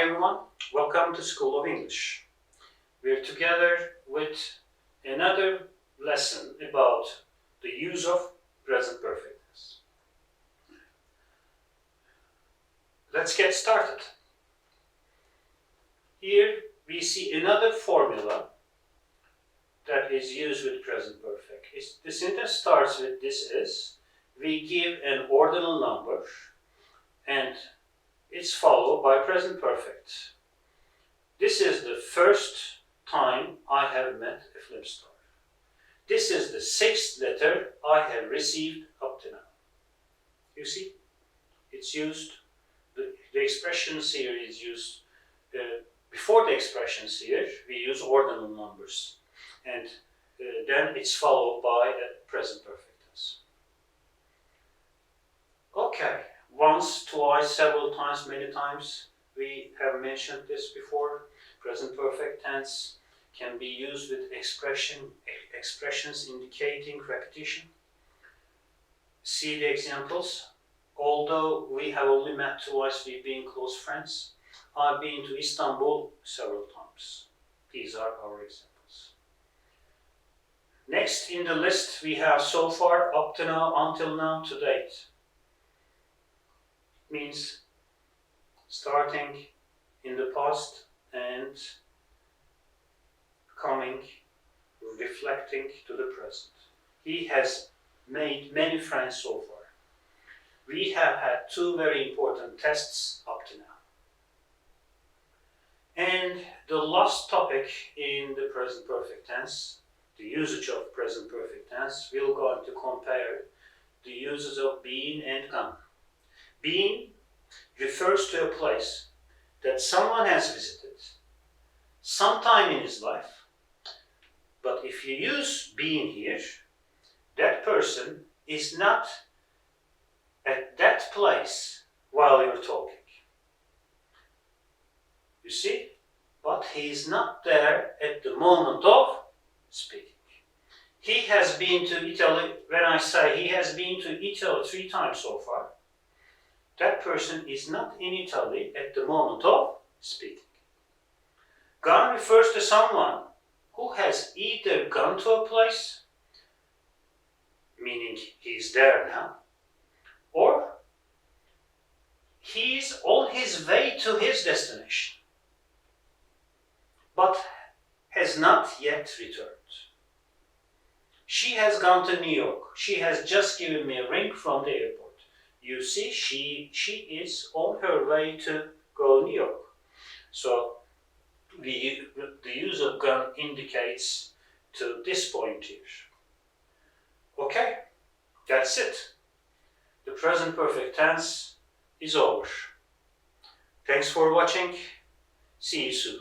everyone, welcome to School of English. We're together with another lesson about the use of present perfect tense. Let's get started. Here we see another formula that is used with present perfect. The sentence starts with this is, we give an ordinal number and it's followed by present perfect. This is the first time I have met a flip star. This is the sixth letter I have received up to now. You see, it's used, the expressions here is used, before the expressions here, we use ordinal numbers. And then it's followed by a present perfect tense. Okay, once, twice, several times, many times, we have mentioned this before. Present perfect tense can be used with expressions indicating repetition. See the examples. Although we have only met twice, we've been close friends. I've been to Istanbul several times. These are our examples. Next in the list we have so far, up to now, until now, to date. Means starting in the past and coming, reflecting to the present. He has made many friends so far. We have had two very important tests up to now. And the last topic in the present perfect tense, the usage of present perfect tense, we're going to compare the uses of been and gone. Been refers to a place that someone has visited sometime in his life, but if you use been here, that person is not at that place while you're talking. You see? But he is not there at the moment of speaking. He has been to Italy. When I say he has been to Italy 3 times so far, that person is not in Italy at the moment of speaking. Gone refers to someone who has either gone to a place, meaning he's there now, or he's on his way to his destination, but has not yet returned. She has gone to New York. She has just given me a ring from the airport. You see, she is on her way to go to New York. So the use of gone indicates to this point here. Okay, that's it. The present perfect tense is over. Thanks for watching. See you soon.